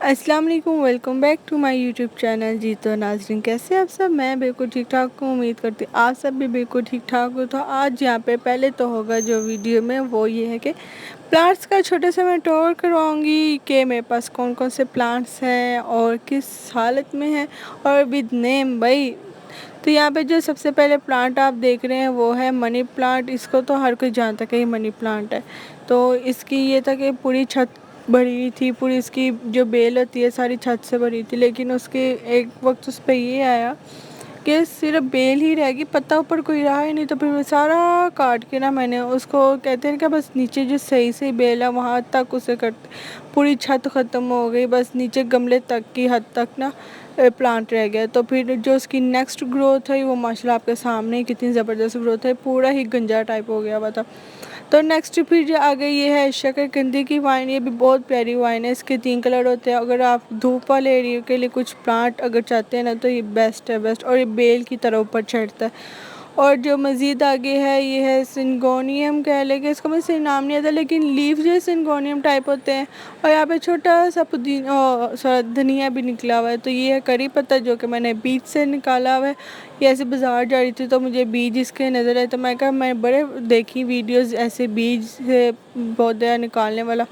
अस्सलाम वालेकुम, welcome back to my YouTube channel. जी तो नाज़रीन, कैसे आप सब? मैं बिल्कुल ठीक ठाक हूँ। उम्मीद करती हूँ आप सब भी बिल्कुल ठीक ठाक हो। तो आज यहाँ पे पहले तो होगा जो वीडियो में वो ये है कि प्लांट्स का छोटा सा मैं टूर करवाऊँगी कि मेरे पास कौन कौन से प्लांट्स हैं और किस हालत में हैं और विद नेम भाई। तो यहाँ पे जो सबसे पहले प्लांट आप देख रहे हैं वो है मनी प्लांट। इसको तो हर कोई जानता है कि ये मनी प्लांट है। तो इसकी ये था कि पूरी छत भरी थी, पूरी इसकी जो बेल होती है सारी छत से भरी थी, लेकिन उसके एक वक्त उस पर ये आया कि सिर्फ बेल ही रहेगी, पत्ता ऊपर कोई रहा ही नहीं। तो फिर वो सारा काट के ना मैंने उसको, कहते हैं कि बस नीचे जो सही से बेल है वहाँ तक उसे करते, पूरी छत ख़त्म हो गई, बस नीचे गमले तक की हद तक ना प्लांट रह गया। तो फिर जो उसकी नेक्स्ट ग्रोथ है वो माशाल्लाह आपके सामने ही कितनी ज़बरदस्त ग्रोथ है, पूरा ही गंजा टाइप हो गया हुआ था। तो नेक्स्ट फिर जो आ गई ये है शकरकंदी की वाइन। ये भी बहुत प्यारी वाइन है। इसके 3 कलर होते हैं। अगर आप धूप वाले एरिया के लिए कुछ प्लांट अगर चाहते हैं ना तो ये बेस्ट है, बेस्ट। और ये बेल की तरह ऊपर चढ़ता है। और जो मज़ीद आगे है ये है सिंगोनियम, कह लेंगे इसका, मुझे सही नाम नहीं आता, लेकिन लीव जो सिंगोनियम टाइप होते हैं। और यहाँ पे छोटा सा पुदीना धनिया भी निकला हुआ है। तो ये है करी पत्ता जो कि मैंने बीज से निकाला हुआ है। ये ऐसे बाज़ार जा रही थी तो मुझे बीज इसके नज़र आए, तो मैं कहा मैं बड़े देखी वीडियोस ऐसे बीज से पौधा निकालने वाला,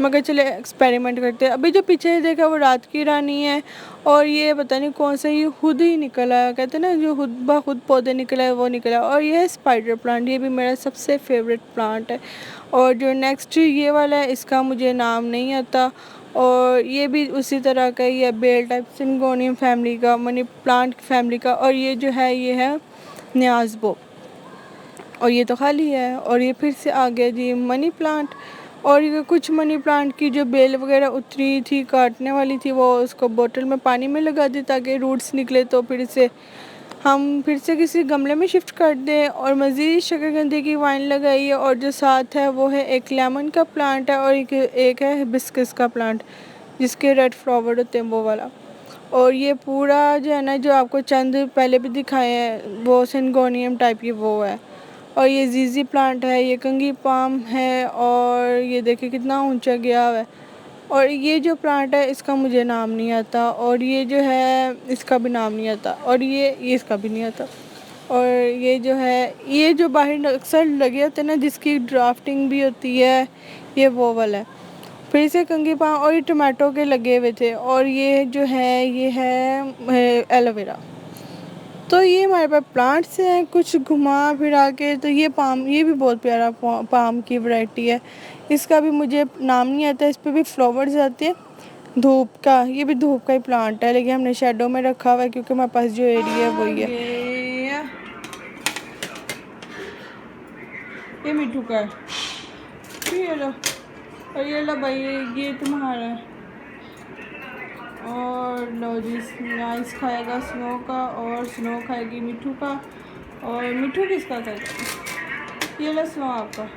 मगर चले एक्सपेरिमेंट करते हैं। अभी जो पीछे देखा वो रात की रानी है। और ये पता नहीं कौन सा, ये खुद ही निकला है, कहते हैं ना जो खुद ब खुद पौधे निकला है वो निकला। और ये है स्पाइडर प्लांट, ये भी मेरा सबसे फेवरेट प्लांट है। और जो नेक्स्ट ये वाला है इसका मुझे नाम नहीं आता। और ये भी उसी तरह का ही है, बेल टाइप, सिंगोनियम फैमिली का, मनी प्लांट फैमिली का। और ये जो है ये है न्याज़बो। और ये तो खाली है। और ये फिर से आ गया जी मनी प्लांट। और ये कुछ मनी प्लांट की जो बेल वगैरह उतरी थी, काटने वाली थी, वो उसको बोतल में पानी में लगा दी ताकि रूट्स निकले, तो फिर से हम फिर से किसी गमले में शिफ्ट कर दें। और मज़ीद शकरकंदी की वाइन लगाई है। और जो साथ है वो है एक लेमन का प्लांट है और एक है हिबिस्कस का प्लांट, जिसके रेड फ्लावर होते हैं वो वाला। और ये पूरा जो है ना, जो आपको चंद पहले भी दिखाए हैं वो सिंगोनियम टाइप की वो है। और ये जीजी प्लांट है, ये कंगी पाम है। और ये देखिए कितना ऊंचा गया हुआ है। और ये जो प्लांट है इसका मुझे नाम नहीं आता। और ये जो है इसका भी नाम नहीं आता। और ये इसका भी नहीं आता। और ये जो है, ये जो बाहर अक्सर लगे होते हैं ना, जिसकी ड्राफ्टिंग भी होती है, ये वो वाला है। फिर से कंगी पाम। और ये टमाटो के लगे हुए थे। और ये जो है ये है एलोवेरा। तो ये हमारे पास प्लांट्स हैं कुछ घुमा फिरा के। तो ये पाम, ये भी बहुत प्यारा पाम की वैरायटी है। इसका भी मुझे नाम नहीं आता। इस पर भी फ्लावर्स आते हैं धूप का। ये भी धूप का ही प्लांट है, लेकिन हमने शेडो में रखा हुआ है क्योंकि हमारे पास जो एरिया है वही है। ये मिठू का है, ये लो। और ये लो भाई, ये तुम्हारा है। और लो जी, नाइस खाएगा स्नो का और स्नो खाएगी मिठू का। और मिठू किसका खाएगा? ये लो स्नो आपका।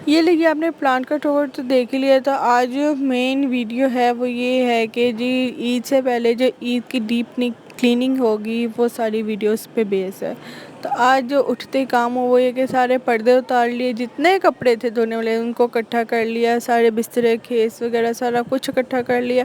ये लीजिए, आपने प्लांट का टूर तो देख ही लिया। तो आज जो मेन वीडियो है वो ये है कि जी ईद से पहले जो ईद की डीप क्लीनिंग होगी वो सारी वीडियोस पे बेस है। तो आज जो उठते काम हो वो ये कि सारे पर्दे उतार लिए, जितने कपड़े थे धोने वाले उनको इकट्ठा कर लिया, सारे बिस्तरे खेस वगैरह सारा कुछ इकट्ठा कर लिया,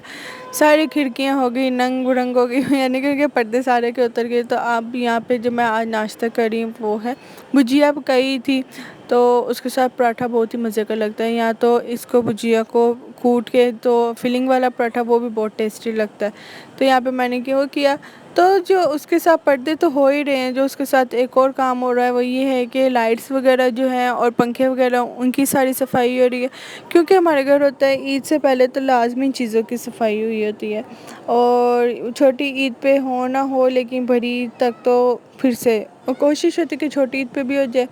सारी खिड़कियां हो गई नंग बिरंग हो गई, यानी कि पर्दे सारे के उतर गए। तो आप यहाँ पे जो मैं आज नाश्ता करी वो है भुजिया पकाई थी। तो उसके साथ पराठा बहुत ही मज़े का लगता है। यहाँ तो इसको भुजिया को कूट के तो फिलिंग वाला पराठा वो भी बहुत टेस्टी लगता है। तो यहाँ पे मैंने क्या किया, तो जो उसके साथ पर्दे तो हो ही रहे हैं, जो उसके साथ एक और काम हो रहा है वो ये है कि लाइट्स वगैरह जो हैं और पंखे वगैरह उनकी सारी सफाई हो रही है। क्योंकि हमारे घर होता है ईद से पहले तो लाजमी चीज़ों की सफाई हुई होती है। और छोटी ईद पे हो ना हो, लेकिन बड़ी ईद तक तो फिर से कोशिश होती है कि छोटी ईद पे भी हो जाए।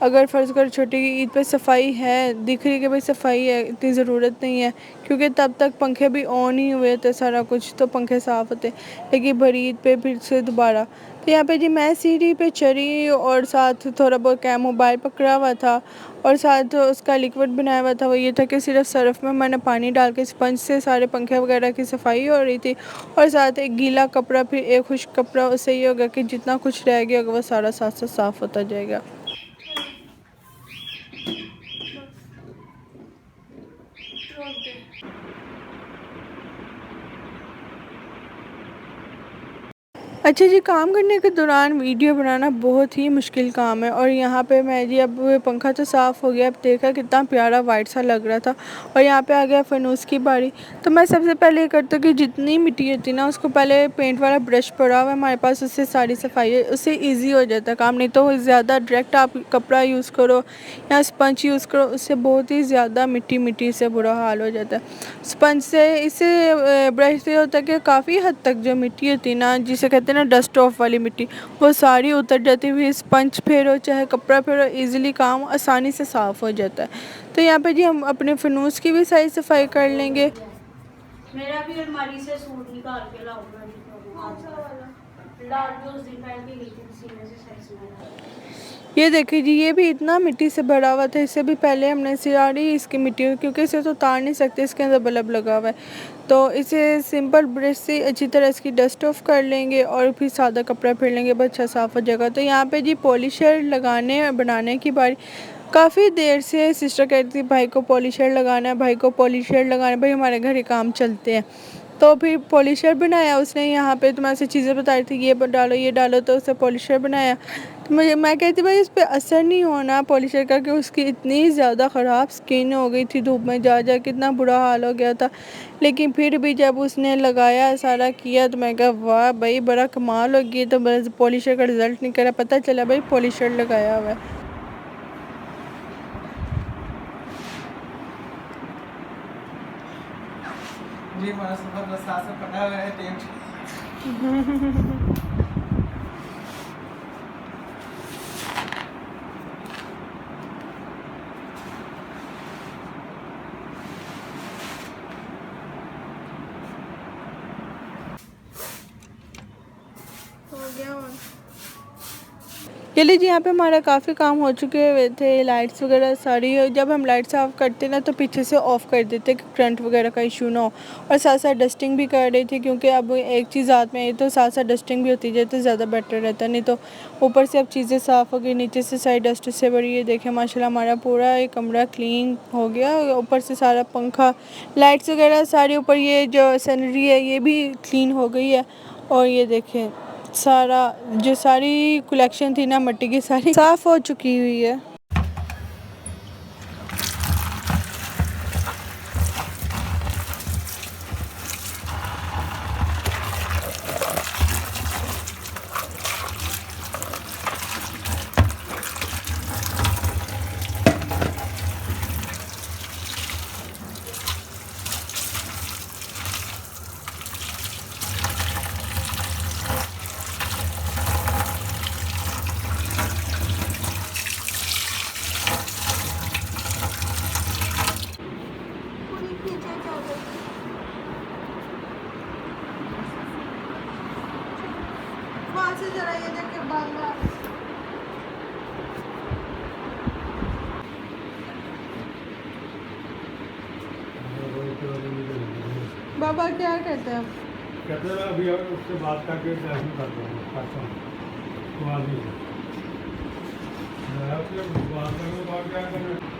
अगर फ़र्ज़ कर छोटी ईद पे सफाई है, दिख रही कि भाई सफाई है, इतनी ज़रूरत नहीं है क्योंकि तब तक पंखे भी ऑन ही हुए थे, सारा कुछ तो पंखे साफ़ होते। लेकिन बड़ी ईद पे फिर से दोबारा। तो यहाँ पे जी मैं सीढ़ी पे चढ़ी और साथ थोड़ा बहुत क्या मोबाइल पकड़ा हुआ था। और साथ उसका लिक्विड बनाया हुआ था, वो ये था कि सिर्फ सर्फ़ में मैंने पानी डाल के स्पंज से सारे पंखे वगैरह की सफाई हो रही थी। और साथ एक गीला कपड़ा फिर एक खुश्क कपड़ा, उससे ये होगा कि जितना कुछ रह गया वो सारा साथ साथ साफ़ होता जाएगा। अच्छा जी, काम करने के दौरान वीडियो बनाना बहुत ही मुश्किल काम है। और यहाँ पे मैं जी, अब पंखा तो साफ़ हो गया, अब देखा कितना प्यारा वाइट सा लग रहा था और यहाँ पे आ गया फ़ानूस की बारी। तो मैं सबसे पहले ये करती हूँ कि जितनी मिट्टी होती है ना, उसको पहले पेंट वाला ब्रश पड़ा हुआ है हमारे पास, उससे सारी सफाई है, उससे ईजी हो जाता है काम। नहीं तो ज़्यादा डायरेक्ट आप कपड़ा यूज़ करो या स्पंज यूज़ करो, उससे बहुत ही ज़्यादा मिट्टी मिट्टी से बुरा हाल हो जाता है। स्पंज से, इससे ब्रश से होता है कि काफ़ी हद तक जो मिट्टी होती है ना, जिसे कहते हैं ना डस्ट ऑफ वाली मिट्टी, वो सारी उतर जाती हुई। स्पंज फेरो चाहे कपड़ा फेरो, इजीली काम आसानी से साफ़ हो जाता है। तो यहाँ पे जी हम अपने फनूस की भी सारी सफाई कर लेंगे। मेरा भी अलमारी से सूट निकाल के लाऊंगा, डाल जो उस दिन पहन के गई थी सीने से साइज में। ये देखिए जी, ये भी इतना मिट्टी से भरा हुआ था, इससे भी पहले हमने सियाड़ी इसकी मिट्टी, क्योंकि इसे तो उतार नहीं सकते, इसके अंदर बल्ब लगा हुआ है। तो इसे सिंपल ब्रश से अच्छी तरह इसकी डस्ट ऑफ कर लेंगे और फिर सादा कपड़ा फिर लेंगे, बस अच्छा साफ़ हो जाएगा। तो यहाँ पे जी पॉलिशर लगाने और बनाने की बारी, काफ़ी देर से सिस्टर कहती थी भाई को पॉलिशर लगाना है, भाई को पॉलिशर लगाना है, भाई हमारे घर ही काम चलते हैं। तो फिर पॉलिशर बनाया उसने। यहाँ पे तो मैं ऐसी चीज़ें बता रही थी, ये डालो, तो उससे पॉलिशर बनाया। तो मैं कहती भाई इस पर असर नहीं होना पॉलिशर का, कि उसकी इतनी ज़्यादा ख़राब स्किन हो गई थी, धूप में जा जा कितना बुरा हाल हो गया था। लेकिन फिर भी जब उसने लगाया, सारा किया, तो मैं कहा वाह भाई बड़ा कमाल हो गया। तो बस पॉलिशर का रिज़ल्ट नहीं करा, पता चला भाई पॉलिशर लगाया हुआ है। जी हमारा सफर रास्ता से पटा हुआ है टेंट। हो गया। चलिए जी, यहाँ पे हमारा काफ़ी काम हो चुके हुए थे, लाइट्स वगैरह सारी। जब हम लाइट्स ऑफ करते ना, तो पीछे से ऑफ़ कर देते कि करंट वगैरह का इशू ना हो। और साथ साथ डस्टिंग भी कर रही थी, क्योंकि अब एक चीज़ हाथ में आई तो साथ साथ डस्टिंग भी होती जाए तो ज़्यादा बेटर रहता। नहीं तो ऊपर से अब चीज़ें साफ़ हो गई, नीचे से सारी डस्ट से भरी है। देखें माशाल्लाह हमारा पूरा एक कमरा क्लीन हो गया। ऊपर से सारा पंखा, लाइट्स वगैरह सारी, ऊपर ये जो सैनिटरी है ये भी क्लीन हो गई है। और ये देखें सारा जो सारी कलेक्शन थी ना मिट्टी की, सारी साफ़ हो चुकी हुई है। बाबा क्या कहते हैं? कहते हैं अभी उससे बात करके दर्शन करता हूँ परसों तो आदमी से बात करने के बाद क्या करें।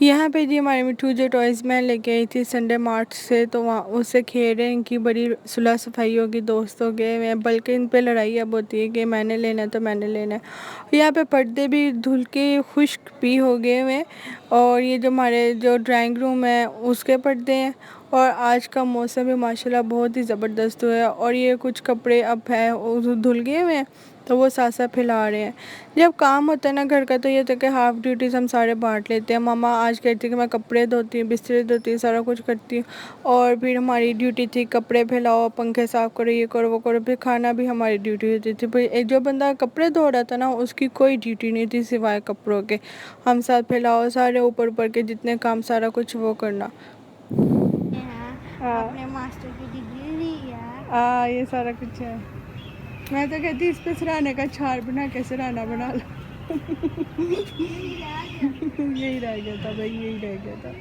यहाँ पे जी हमारे मिट्टू जो टॉयज़ मैं लेके आई थी संडे मार्ट से, तो वहाँ उससे खेल रहे हैं। इनकी बड़ी सुलह सफाई होगी दोस्तों के में, बल्कि इन पे लड़ाई अब होती है कि मैंने लेना है तो मैंने लेना है। यहाँ पे पर्दे भी धुल के खुश्क भी हो गए हुए हैं। और ये जो हमारे जो ड्राइंग रूम है उसके पर्दे हैं। और आज का मौसम भी माशाल्लाह बहुत ही ज़बरदस्त हुआ है। और ये कुछ कपड़े अब है वो धुल गए हुए हैं, तो वो साथ साथ फैला रहे हैं। जब काम होता है ना घर का, तो ये तो कि हाफ़ ड्यूटीज़ हम सारे बांट लेते हैं। मामा आज कहती है कि मैं कपड़े धोती हूँ, बिस्तरे धोती हूँ, सारा कुछ करती हूँ। और फिर हमारी ड्यूटी थी कपड़े फैलाओ, पंखे साफ़ करो, ये करो वो करो। फिर खाना भी हमारी ड्यूटी होती थी। भाई एक जो बंदा कपड़े धो रहा था ना, उसकी कोई ड्यूटी नहीं थी सिवाय कपड़ों के। हम साथ फैलाओ सारे ऊपर ऊपर के जितने काम, सारा कुछ वो करना। अपने मास्टर की डिग्री ली है। ये सारा कुछ है। मैं तो कहती इस पे सराहने का छार बना के सराहना बना लो। यही रह गया था भाई, यही रह गया था।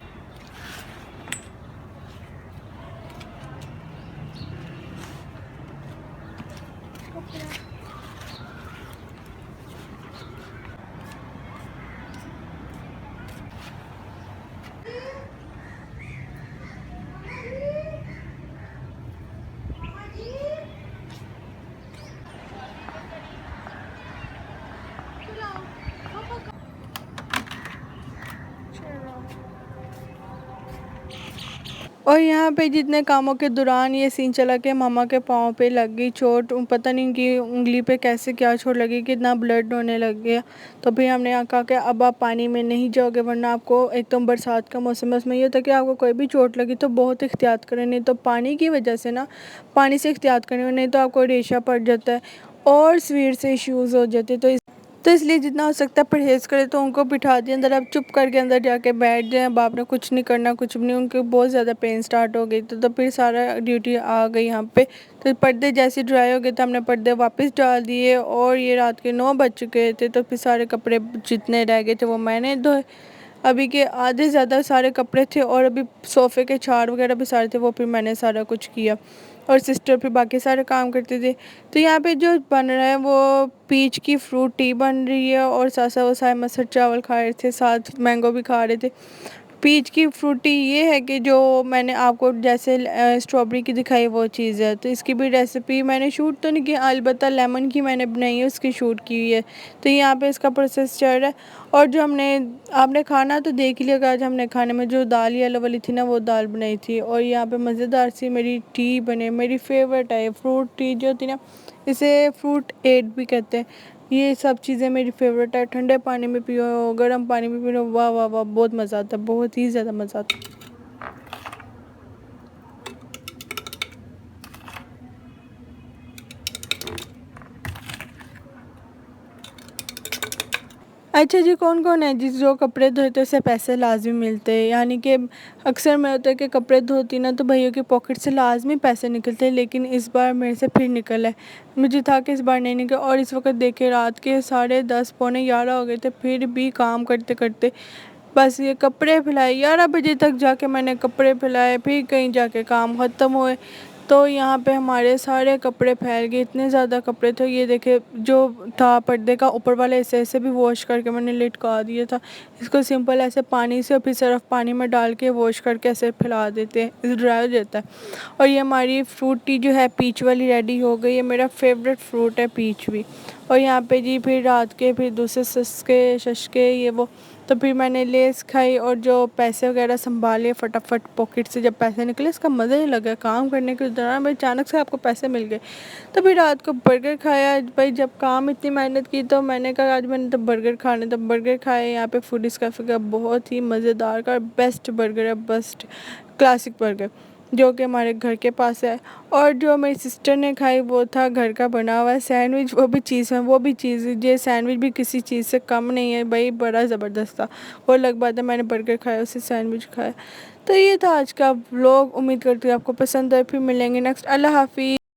और यहाँ पे जितने कामों के दौरान ये सीन चला के मामा के पाँव पे लग गई चोट, पता नहीं कि उंगली पे कैसे क्या चोट लगी, कितना ब्लड होने लग गया। तो फिर हमने यहाँ कहा कि अब आप पानी में नहीं जाओगे, वरना आपको एकदम बरसात का मौसम है, उसमें ये होता है कि आपको कोई भी चोट लगी तो बहुत एहतियात करें, नहीं तो पानी की वजह से ना, पानी से एहतियात करें, नहीं तो आपको रेशा पड़ जाता है और सीवियर से इश्यूज़ हो जाते। तो इसलिए जितना हो सकता है परहेज़ करें। तो उनको बिठा दिया अंदर, अब चुप करके अंदर जाके बैठ जाए, अब आपने कुछ नहीं करना, कुछ भी नहीं। उनके बहुत ज़्यादा पेन स्टार्ट हो गई तो फिर सारा ड्यूटी आ गई यहाँ पे। तो पर्दे जैसे ड्राई हो गए तो हमने पर्दे वापस डाल दिए और ये रात के 9 बज चुके थे। तो फिर सारे कपड़े जितने रह गए थे वो मैंने धोए। अभी के आधे ज़्यादा सारे कपड़े थे और अभी सोफ़े के चार वगैरह भी सारे थे, वो फिर मैंने सारा कुछ किया और सिस्टर फिर बाकी सारे काम करते थे। तो यहाँ पे जो बन रहा है वो पीच की फ्रूट टी बन रही है और साथ साथ वो सारे मसर चावल खा रहे थे, साथ मैंगो भी खा रहे थे। पीच की फ्रूटी ये है कि जो मैंने आपको जैसे स्ट्रॉबेरी की दिखाई वो चीज़ है। तो इसकी भी रेसिपी मैंने शूट तो नहीं की, अलबत्ता लेमन की मैंने बनाई है, उसकी शूट की हुई है। तो यहाँ पे इसका प्रोसेस चल रहा है। और जो आपने खाना तो देख ही लिया, आज हमने खाने में जो दाल येलो वाली थी ना वो दाल बनाई थी। और यहाँ पे मज़ेदार सी मेरी टी बने, मेरी फेवरेट है फ्रूट टी जो होती ना, इसे फ्रूट एड भी कहते हैं। ये सब चीज़ें मेरी फेवरेट है। ठंडे पानी में पियो, गर्म पानी में पियो, वाह वाह वाह, बहुत मज़ा आता है, बहुत ही ज़्यादा मज़ा आता है। अच्छा जी, कौन कौन है जिस जो कपड़े धोते हैं उसे पैसे लाजमी मिलते हैं? यानी कि अक्सर मैं होता है कि कपड़े धोती ना तो भैया की पॉकेट से लाजमी पैसे निकलते हैं, लेकिन इस बार मेरे से फिर निकला है। मुझे था कि इस बार नहीं निकला और इस वक्त देखे रात के 10:30 पौने 11 हो गए थे, फिर भी काम करते करते बस ये कपड़े फैलाए। 11 बजे तक जाके मैंने कपड़े फैलाए, फिर कहीं जाके काम ख़त्म हुए। तो यहाँ पे हमारे सारे कपड़े फैल गए, इतने ज़्यादा कपड़े थे। ये देखे जो था पर्दे का ऊपर वाले हिस्से ऐसे भी वॉश करके मैंने लटका दिया था। इसको सिंपल ऐसे पानी से और फिर सिर्फ पानी में डाल के वॉश करके ऐसे फैला देते हैं, इस ड्राई हो जाता है। और ये हमारी फ्रूट टी जो है पीच वाली रेडी हो गई है। मेरा फेवरेट फ्रूट है पीच भी। और यहाँ पे जी फिर रात के फिर दूसरे सस्के शशके ये वो, तो फिर मैंने लेस खाई और जो पैसे वगैरह संभाले फटाफट पॉकेट से। जब पैसे निकले इसका मज़ा ही लगा, काम करने के दौरान भाई अचानक से आपको पैसे मिल गए। तो फिर रात को बर्गर खाया भाई, जब काम इतनी मेहनत की तो मैंने कहा आज मैंने तो बर्गर खाने, तो बर्गर खाए यहाँ पे फूडीज़ कैफ़े का। बहुत ही मज़ेदार का बेस्ट बर्गर है, बेस्ट क्लासिक बर्गर जो कि हमारे घर के पास है। और जो मेरी सिस्टर ने खाई वो था घर का बना हुआ सैंडविच, वो भी चीज़ है, वो भी चीज़, ये सैंडविच भी किसी चीज़ से कम नहीं है भाई, बड़ा ज़बरदस्त था। और अलग बात है मैंने बर्गर खाया उससे सैंडविच खाया। तो ये था आज का व्लॉग, उम्मीद करती हूँ आपको पसंद आए। फिर मिलेंगे नेक्स्ट। अल्लाह हाफिज़।